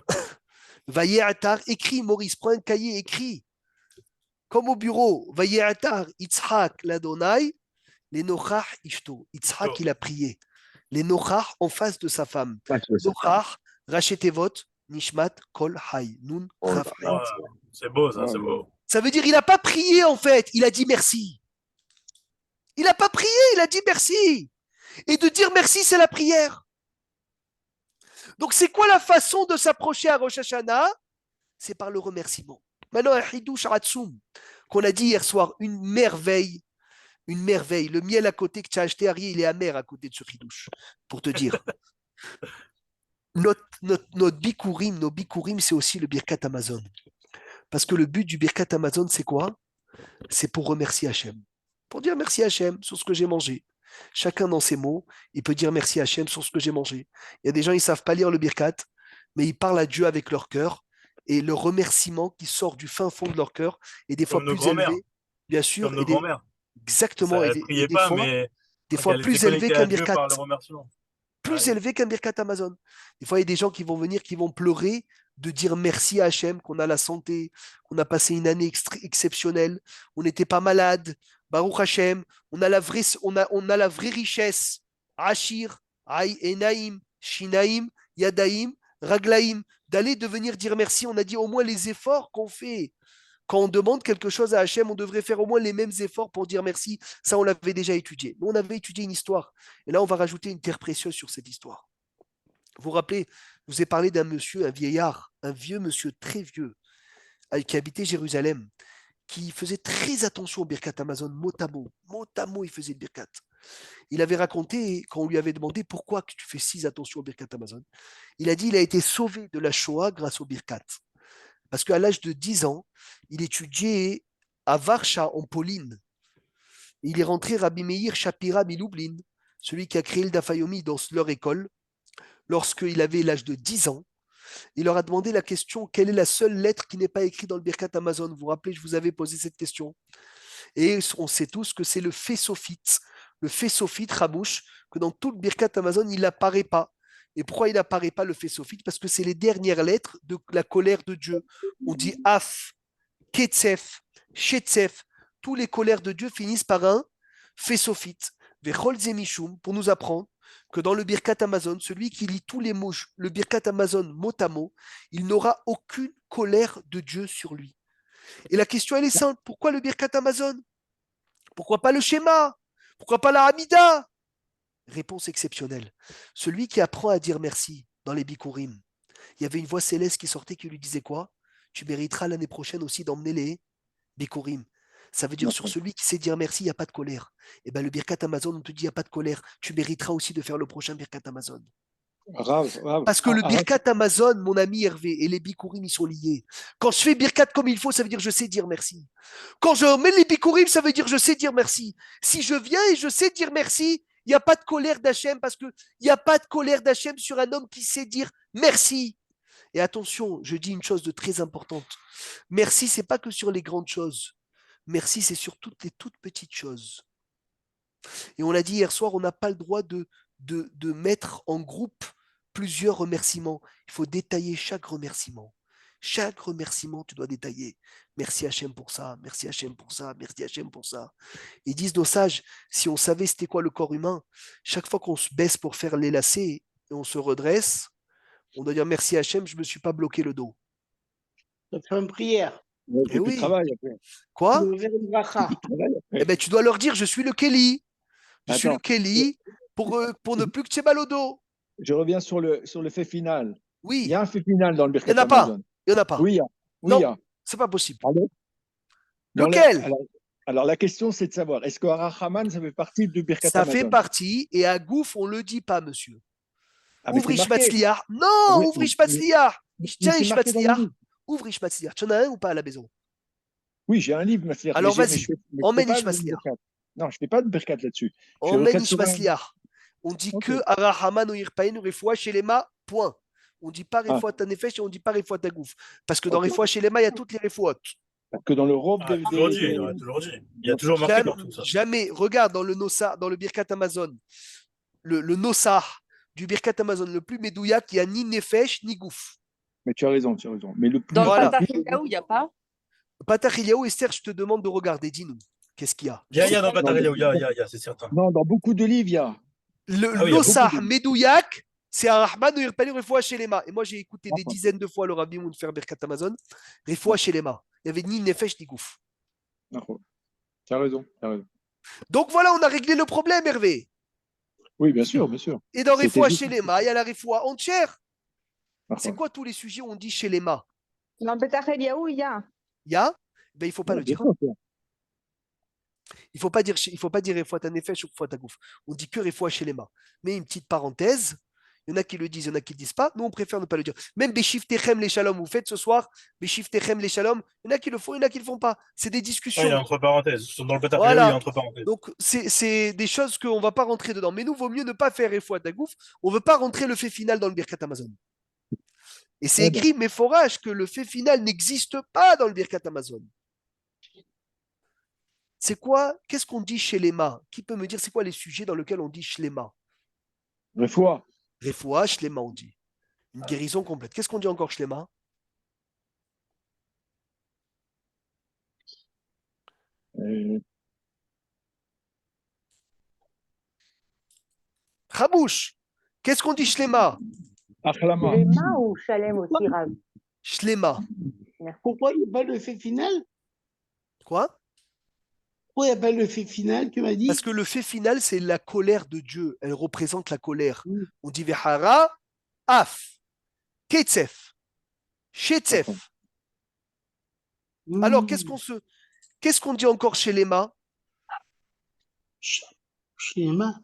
Vaye'atar, écris, Maurice, prends un cahier, écris. Comme au bureau. Vaye'atar, Yitzhak, l'Adonai, les Nochach, Ishto. Yitzhak, il a prié. Les Nochach en face de sa femme. Face de sa femme. Nochach, Rachetevot, Nishmat, Kol, Hay. Nun, Oh là Chaf, là. Hay. Ouais, c'est beau, ça, c'est beau. Ça veut dire il n'a pas prié en fait, il a dit merci. Il n'a pas prié, il a dit merci. Et de dire merci, c'est la prière. Donc c'est quoi la façon de s'approcher à Rosh Hashanah? C'est par le remerciement. Maintenant, un Hidouch Ratsoum, qu'on a dit hier soir, une merveille. Une merveille. Le miel à côté que tu as acheté, Ari, il est amer à côté de ce Hidouch, pour te dire. Notre bikurim, nos bikurim, c'est aussi le Birkat Amazon. Parce que le but du Birkat Amazon, c'est quoi? C'est pour remercier Hachem. Pour dire merci à Hachem sur ce que j'ai mangé. Chacun dans ses mots, il peut dire merci à Hachem sur ce que j'ai mangé. Il y a des gens, ils ne savent pas lire le Birkat, mais ils parlent à Dieu avec leur cœur. Et le remerciement qui sort du fin fond de leur cœur est des fois Comme nos plus grands-mères. élevé, bien sûr. Comme nos et des- grands-mères. Exactement. Ça, Et elles des, ne et priaient des pas, fois, mais des fois elles étaient plus élevé connectées qu'un à Dieu Birkat. par le remerciement. Plus Ouais. élevé qu'un Birkat Amazon. Des fois, il y a des gens qui vont venir, qui vont pleurer de dire merci à Hachem, qu'on a la santé, qu'on a passé une année exceptionnelle, on n'était pas malade, Baruch Hachem, on a la vraie richesse, Ashir, Aï, Enaïm, Shinaïm, Yadaïm, Raglaïm, d'aller de venir dire merci. On a dit au moins les efforts qu'on fait. Quand on demande quelque chose à Hachem, on devrait faire au moins les mêmes efforts pour dire merci. Ça, on l'avait déjà étudié. Nous, on avait étudié une histoire. Et là, on va rajouter une terre précieuse sur cette histoire. Vous vous rappelez, je vous ai parlé d'un monsieur, un vieillard, un vieux monsieur très vieux, qui habitait Jérusalem, qui faisait très attention au Birkat Amazon, mot à mot, il faisait le Birkat. Il avait raconté, quand on lui avait demandé pourquoi tu fais si attention au Birkat Amazon, il a dit il a été sauvé de la Shoah grâce au Birkat. Parce qu'à l'âge de 10 ans, il étudiait à Varsha, en Pauline. Il est rentré Rabbi Meir Shapira Milublin, celui qui a créé le Dafayomi dans leur école, lorsqu'il avait l'âge de 10 ans. Il leur a demandé la question, quelle est la seule lettre qui n'est pas écrite dans le Birkat Amazon? Vous vous rappelez, je vous avais posé cette question. Et on sait tous que c'est le Fessophite. Le Fessophite, Ramouche, que dans tout le Birkat Amazon, il n'apparaît pas. Et pourquoi il n'apparaît pas, le Fessophite? Parce que c'est les dernières lettres de la colère de Dieu. On dit Af, Ketsef, Shetzef. Tous les colères de Dieu finissent par un Fessophite. Vechol Zemishum, pour nous apprendre que dans le Birkat Amazon, celui qui lit tous les mots, le Birkat Amazon mot à mot, il n'aura aucune colère de Dieu sur lui. Et la question, elle est simple. Pourquoi le Birkat Amazon? Pourquoi pas le schéma? Pourquoi pas la Hamida? Réponse exceptionnelle. Celui qui apprend à dire merci dans les Bikurim, il y avait une voix céleste qui sortait qui lui disait quoi? Tu mériteras l'année prochaine aussi d'emmener les Bikurim. Ça veut dire sur celui qui sait dire merci, il n'y a pas de colère. Et bien le Birkat Amazon, on te dit il n'y a pas de colère. Tu mériteras aussi de faire le prochain Birkat Amazon. Rav. Parce que le Birkat Amazon, mon ami Hervé, et les Bikurim, ils sont liés. Quand je fais Birkat comme il faut, ça veut dire je sais dire merci. Quand je mets les Bikurim, ça veut dire je sais dire merci. Si je viens et je sais dire merci, il n'y a pas de colère d'Hachem, parce qu'il n'y a pas de colère d'Hachem sur un homme qui sait dire merci. Et attention, je dis une chose de très importante. Merci, c'est pas que sur les grandes choses. Merci, c'est sur toutes les toutes petites choses. Et on l'a dit hier soir, on n'a pas le droit de mettre en groupe plusieurs remerciements. Il faut détailler chaque remerciement. Chaque remerciement, tu dois détailler. Merci Hachem pour ça, merci Hachem pour ça, merci Hachem pour ça. Ils disent nos sages, si on savait c'était quoi le corps humain, chaque fois qu'on se baisse pour faire les lacets et on se redresse, on doit dire merci Hachem, je ne me suis pas bloqué le dos. Ça fait une prière. Ouais, Eh c'est du oui. travail après. Quoi? Le verre de bracha. Du travail après. Eh ben, tu dois leur dire, je suis le Kelly. Je suis le Attends. Kelly pour ne plus que tu aies mal au dos. Je reviens sur le fait final. Il Oui, y a un fait final dans le il n'y Birkat en a pas. Amazon. Il n'y en a pas. Oui, il y a. Oui, Non. il y a. C'est pas possible. Pardon Dans le- Lequel? alors, la question, c'est de savoir, est-ce que Arachaman, ça fait partie du Birkat Ça Amazon? fait partie, et à Gouf, on ne le dit pas, monsieur. Ah, mais Ouvre c'est marqué. Ishmatzliar. Non, Oui, ouvre mais- Ishmatzliar. mais Tiens, c'est marqué dans le Ishmatzliar. livre. Ouvre Ishmatzliar. Tu en as un ou pas à la maison? Oui, j'ai un livre, Matzliach, Alors, mais vas-y, je fais emmène pas de Ishmatzliar. Birkat. Non, je ne fais pas de Birkat là-dessus. Je fais Emmène Birkat sur un- Ishmatzliar. On dit Ok. que Arahaman ou Irpaïn ou Refoua chez les ma, point. On dit pas Refoua Tanefesh et on dit pas Refoua Tagouf. Parce que dans Ok. Refoua chez les ma, il y a toutes les Refouates. Parce que dans le robe Ah, toujours dit, ouais, toujours dit. Il y a toujours marqué partout ça. Jamais, regarde dans le Nossa, dans le Birkat Amazon, le Nossa du Birkat Amazon le plus médouillac, il n'y a ni Nefesh ni Gouf. Mais tu as raison, tu as raison. Mais le plus... Dans Voilà. le Patachiliaou, il n'y a pas. Patachiliaou, Esther, je te demande de regarder, dis-nous, qu'est-ce qu'il y a? Il y a dans Patarelio, il y a, c'est certain. Non, dans beaucoup de livres, il y a. Le Ah oui, il y a Nossa beaucoup de- médouillac, c'est un Rahman ou Irpali ou Refoua chez les ma. Et moi, j'ai écouté des Enfin. dizaines de fois le Rabbi Moun faire Birkat Amazon, Refoua chez les ma. Il n'y avait ni Nefesh ni Gouf. D'accord. Tu as raison, tu as raison. Donc voilà, on a réglé le problème, Hervé. Oui, bien sûr, bien sûr. Et dans C'était Refoua juste- chez les ma, il y a la Refoua entière. D'accord. C'est quoi tous les sujets où on dit chez les ma? Dans le Patachiliaou, il y a. Il y a? Ben, il ne faut pas Ouais, le bien dire. sûr, sûr. Il ne faut pas dire Refoua Tanefesh ou Refoua Tagouf. On dit que Refoua chez les ma. Mais une petite parenthèse, il y en a qui le disent, il y en a qui ne le disent pas. Nous, on préfère ne pas le dire. Même Beshif Techem les Shalom, vous faites ce soir, Beshif Techem les Shalom, il y en a qui le font, il y en a qui ne le font pas. C'est des Ouais, il y a discussions. entre parenthèses. Dans le Patarelio, Voilà. il y a entre parenthèses. Donc, c'est des choses qu'on ne va pas rentrer dedans. Mais nous, vaut mieux ne pas faire Refoua Tagouf. On ne veut pas rentrer le fait final dans le Birkat Amazon. Et c'est Ouais, ben. écrit, mais forage, que le fait final n'existe pas dans le Birkat Amazon. C'est quoi? Qu'est-ce qu'on dit chez les ma? Qui peut me dire c'est quoi les sujets dans lesquels on dit shlema? Refoua. Refoua, shlema, on dit. Une guérison complète. Qu'est-ce qu'on dit encore shlema? Rabouche. Qu'est-ce qu'on dit shlema? Achlama. Léma ou Chalem aussi, Rav? Shlema. Pourquoi il n'y a pas le fait final? Quoi? Pourquoi il n'y a pas le fait final, tu m'as dit? Parce que le fait final, c'est la colère de Dieu. Elle représente la colère. Mm. On dit Vehara, Af, Ketzef, Shetzef. Alors, qu'est-ce qu'on dit encore chez les ma? Schéma.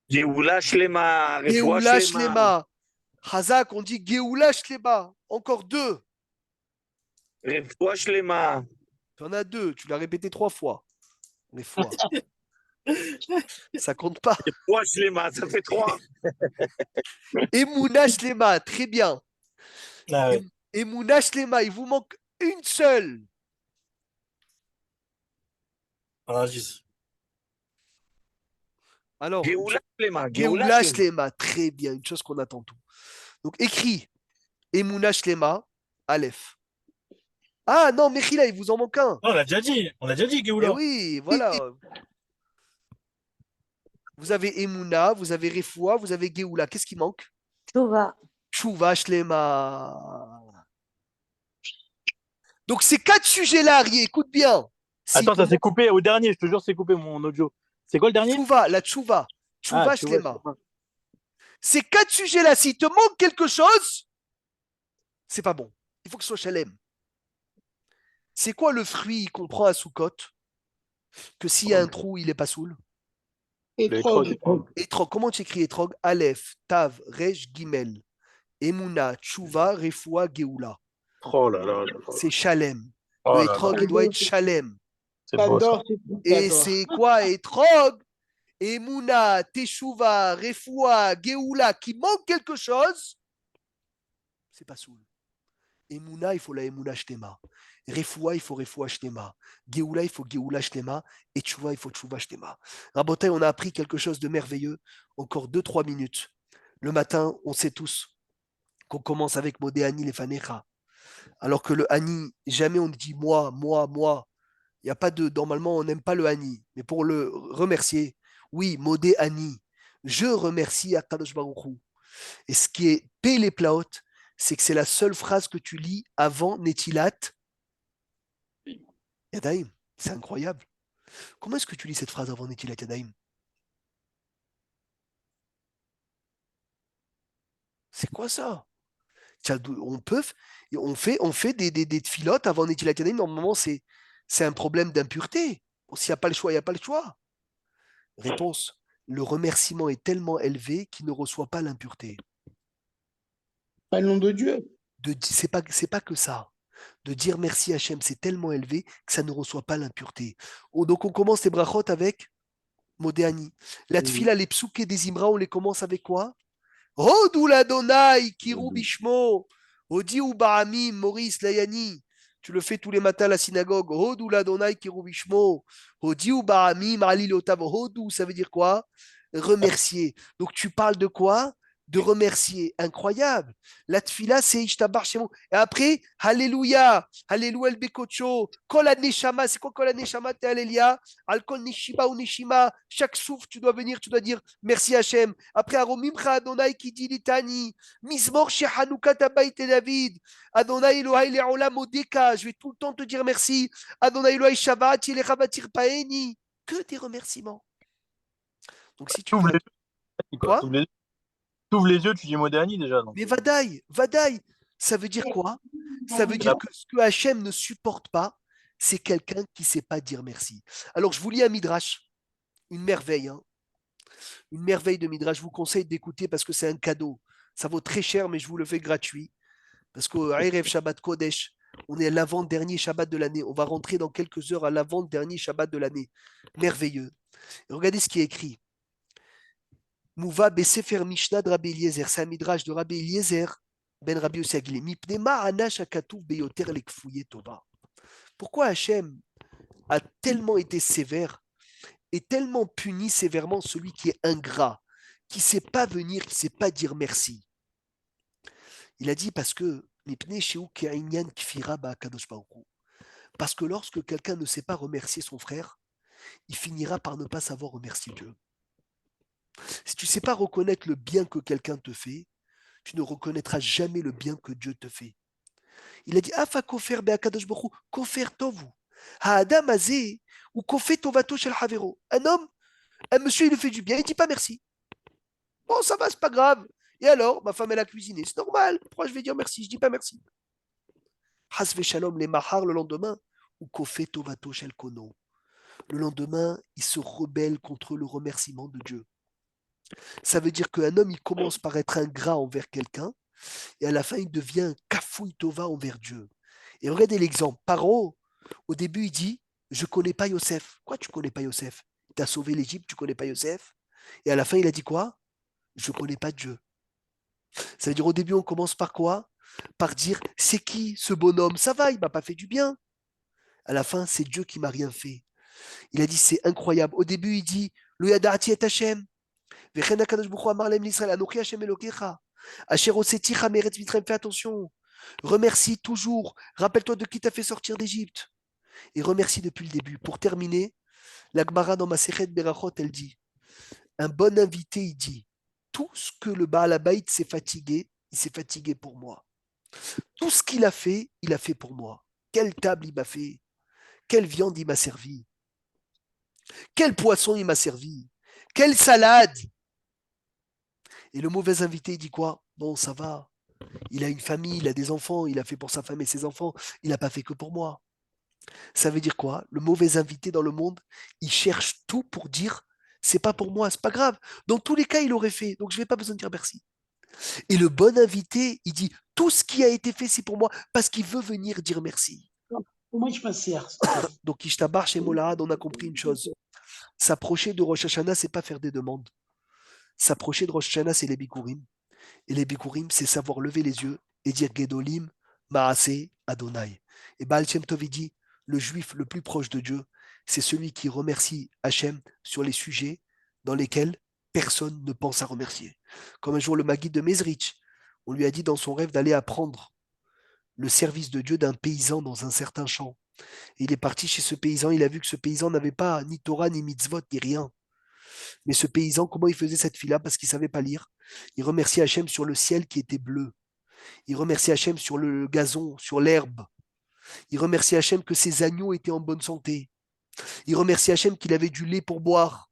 Géoula Shlema, Refoua Geoula Shlema. Shlema. Hazak, on dit Geoula Shlema. Encore deux. Refoua Shlema. Tu en as deux. Tu l'as répété 3 fois. Les fois. Ça compte pas. Refoua Shlema, ça fait 3. Emouna Shlema. Très bien. Ah, ouais. Emouna Shlema. Il vous manque une seule. Ragis. Alors, Géoula Shlema. Geoula Shlema. Très bien. Une chose qu'on attend tout. Donc, écrit Emouna Shlema. Aleph. Ah non, Mechila, il vous en manque un. Non, on l'a déjà dit. On a déjà dit, Eh Géoula. oui, voilà. Vous avez Emouna, vous avez Refoua, vous avez Geoula. Qu'est-ce qui manque? Tchouva. Tchouva Shlema. Donc ces 4 sujets-là, Ari, écoute bien. Si Attends, ça ton- s'est coupé au dernier, je te jure, c'est coupé mon audio. C'est quoi le dernier? Tchouva, la Tchouva. Tchouva Ah, Shlema. Ces 4 sujets-là, s'il te manque quelque chose, c'est pas bon. Il faut que ce soit Shalem. C'est quoi le fruit qu'on prend à Soukot? Que s'il y a un trou, il n'est pas saoul? Etrog. Etrog. Comment tu écris Etrog? Aleph, Tav, Rej, Gimel. Emouna, Tchouva, Refoua, Geoula. Oh là là. C'est Shalem. Oh Le là Etrog, là. il doit être Shalem. C'est beau, ça. J'adore. Et c'est quoi Etrog? Emouna, Teshuva, Refoua, Geoula, qui manque quelque chose, c'est pas saoul. Emouna, il faut la Emouna Shtema. Refoua, il faut Refoua Shtema. Geoula, il faut Geoula Shtema. Et Tchouva, il faut Tchouva Shtema. Rabotai, on a appris quelque chose de merveilleux. Encore 2-3 minutes. Le matin, on sait tous qu'on commence avec Modéani Lefanecha. Alors que le Hani, jamais on ne dit moi, moi, moi. Il y a pas de. Normalement, on n'aime pas le Hani. Mais pour le remercier, oui, Modé Hani. Je remercie Akadosh Baruch Hu. Et ce qui est Pele Plaot, c'est que c'est la seule phrase que tu lis avant Netilat Yadaim. C'est incroyable. Comment est-ce que tu lis cette phrase avant Netilat Yadaim? C'est quoi ça? On fait des filotes avant Netilat Yadaim. Normalement, c'est un problème d'impureté. Bon, s'il n'y a pas le choix, il n'y a pas le choix. Réponse. Le remerciement est tellement élevé qu'il ne reçoit pas l'impureté. Pas le nom de Dieu. C'est pas que ça. De dire merci Hachem, c'est tellement élevé que ça ne reçoit pas l'impureté. Donc on commence les brachot avec Modéani. La tfila, les psuké des Imra, on les commence avec quoi? Hodou l'Adonai, Kirou Bishmo, Odi ou Bahamim, Maurice Layani. Tu le fais tous les matins à la synagogue. Hodou l'Adonai, Kirou Bishmo, Odi ou Bahamim, Ali Lotav. Hodou, ça veut dire quoi? Remercier. Donc tu parles de quoi? De remercier. Incroyable. La tfila, c'est Ishtabar Shemo. Et après, Alléluia. Alléluia el Bekocho. Kol Neshama. C'est quoi Kol Neshama? T'es Alléluia. Al Kol Neshiba ou Neshima. Chaque souffle, tu dois venir, tu dois dire merci Hachem. Après, Aromimcha Adonai qui dit litani. Mismor chez Hanouka Tabaï David. Adonai Elohai Le'olam Odeka. Je vais tout le temps te dire merci. Adonai Elohai Shabbat. Yelecha Batir Paeni. Que des remerciements. Donc si tu. Quoi? T'ouvres les yeux, tu dis Modéani déjà. Donc. Mais Vadaï, ça veut dire quoi? Ça veut dire que ce que Hachem ne supporte pas, c'est quelqu'un qui ne sait pas dire merci. Alors je vous lis un Midrash, une merveille. Hein. Une merveille de Midrash. Je vous conseille d'écouter parce que c'est un cadeau. Ça vaut très cher, mais je vous le fais gratuit. Parce qu'au Erev Shabbat Kodesh, on est à l'avant-dernier Shabbat de l'année. On va rentrer dans quelques heures à l'avant-dernier Shabbat de l'année. Merveilleux. Et regardez ce qui est écrit. Mouva Besefer Mishnah de Rabbi Eliezer, c'est un midrash de Rabbi Eliezer, ben Rabbi Yossi Mipnema Anash Akatouf Beyoter Lekfouye Tova. Pourquoi Hachem a tellement été sévère et tellement puni sévèrement celui qui est ingrat, qui ne sait pas venir, qui ne sait pas dire merci? Il a dit parce que Mipne Sheu Ke'inyan Kfira Ba'akadosh Baruch Hu. Parce que lorsque quelqu'un ne sait pas remercier son frère, il finira par ne pas savoir remercier Dieu. Si tu ne sais pas reconnaître le bien que quelqu'un te fait, tu ne reconnaîtras jamais le bien que Dieu te fait. Il a dit Afa kofer be'akadosh baruch hu, kofer tovu. Ha'adam azeh ou kofer tovato shel havero. Un monsieur, il lui fait du bien, il ne dit pas merci. Bon, ça va, c'est pas grave. Et alors, ma femme, elle a cuisiné. C'est normal. Pourquoi je vais dire merci? Je ne dis pas merci. Has shalom les mahar le lendemain, ou kofer tovato shel kono. Le lendemain, il se rebelle contre le remerciement de Dieu. Ça veut dire qu'un homme, il commence par être ingrat envers quelqu'un, et à la fin, il devient kafouï tova envers Dieu. Et regardez l'exemple. Paro, au début, il dit, je ne connais pas Yosef. Quoi, tu ne connais pas Yosef? Tu as sauvé l'Égypte, tu ne connais pas Yosef? Et à la fin, il a dit quoi? Je ne connais pas Dieu. Ça veut dire, au début, on commence par quoi? Par dire, c'est qui ce bonhomme? Ça va, il ne m'a pas fait du bien. À la fin, c'est Dieu qui ne m'a rien fait. Il a dit, c'est incroyable. Au début, il dit, le yadati et Hachem. Fais attention. Remercie toujours. Rappelle-toi de qui t'a fait sortir d'Égypte. Et remercie depuis le début. Pour terminer, la Gemara dans Masechet Berachot, elle dit, un bon invité, il dit, tout ce que le Baal Habayit s'est fatigué, il s'est fatigué pour moi. Tout ce qu'il a fait pour moi. Quelle table il m'a fait? Quelle viande il m'a servi? Quel poisson il m'a servi? Quelle salade? Et le mauvais invité, il dit quoi? Bon, ça va. Il a une famille, il a des enfants, il a fait pour sa femme et ses enfants, il n'a pas fait que pour moi. Ça veut dire quoi? Le mauvais invité dans le monde, il cherche tout pour dire, c'est pas pour moi, c'est pas grave. Dans tous les cas, il aurait fait, donc je n'ai pas besoin de dire merci. Et le bon invité, il dit, tout ce qui a été fait, c'est pour moi, parce qu'il veut venir dire merci. Moi, je me sers. Donc, Ishtabar chez Molahad, on a compris une chose. S'approcher de Rosh Hashanah, c'est pas faire des demandes. S'approcher de Rosh Hashanah, c'est les Bikurim. Et les Bikurim, c'est savoir lever les yeux et dire Gedolim, Maaseh, Adonai. Et Baal Shem Tov dit, le juif le plus proche de Dieu, c'est celui qui remercie Hachem sur les sujets dans lesquels personne ne pense à remercier. Comme un jour le Maguide de Mezrich, on lui a dit dans son rêve d'aller apprendre le service de Dieu d'un paysan dans un certain champ. Et il est parti chez ce paysan, il a vu que ce paysan n'avait pas ni Torah, ni mitzvot, ni rien. Mais ce paysan, comment il faisait cette fila? Parce qu'il ne savait pas lire. Il remerciait Hachem sur le ciel qui était bleu. Il remerciait Hachem sur le gazon, sur l'herbe. Il remerciait Hachem que ses agneaux étaient en bonne santé. Il remerciait Hachem qu'il avait du lait pour boire.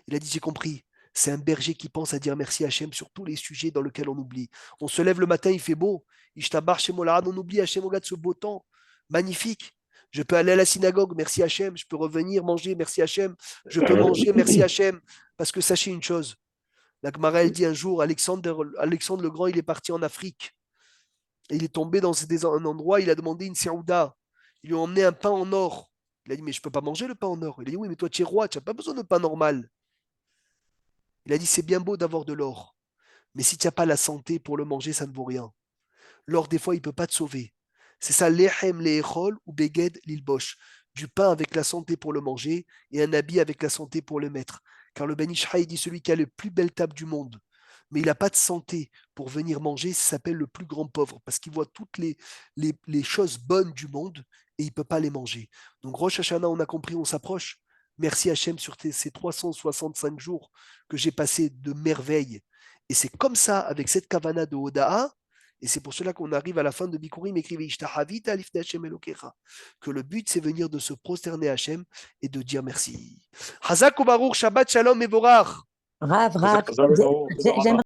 Il a dit, j'ai compris. C'est un berger qui pense à dire merci à Hachem sur tous les sujets dans lesquels on oublie. On se lève le matin, il fait beau. Ishtabar chez Molad, on oublie Hachem, on regarde ce beau temps. Magnifique. Je peux aller à la synagogue, merci Hachem. Je peux revenir manger, merci Hachem. Je peux manger, merci Hachem. Parce que sachez une chose. La Gemara, elle dit un jour, Alexandre le Grand, il est parti en Afrique. Et il est tombé dans un endroit, il a demandé une seouda. Ils lui ont emmené un pain en or. Il a dit, mais je ne peux pas manger le pain en or. Il a dit, oui, mais toi, tu es roi, tu n'as pas besoin de pain normal. Il a dit, c'est bien beau d'avoir de l'or. Mais si tu n'as pas la santé pour le manger, ça ne vaut rien. L'or, des fois, il ne peut pas te sauver. C'est ça, lehem leechol ou beged lilbosh. Du pain avec la santé pour le manger et un habit avec la santé pour le mettre. Car le Ben Ishraï dit, celui qui a la plus belle table du monde, mais il n'a pas de santé pour venir manger, ça s'appelle le plus grand pauvre, parce qu'il voit toutes les choses bonnes du monde et il ne peut pas les manger. Donc Rosh Hashanah, on a compris, on s'approche. Merci Hachem sur ces 365 jours que j'ai passé de merveille. Et c'est comme ça, avec cette kavana de Hoda'a, et c'est pour cela qu'on arrive à la fin de Bikurim, écrivez Ishtahavita alifne Hashem Elokecha, que le but c'est venir de se prosterner à Hachem et de dire merci. Hazak Baruch, Shabbat Shalom et Vorach. Rav, J'aimerais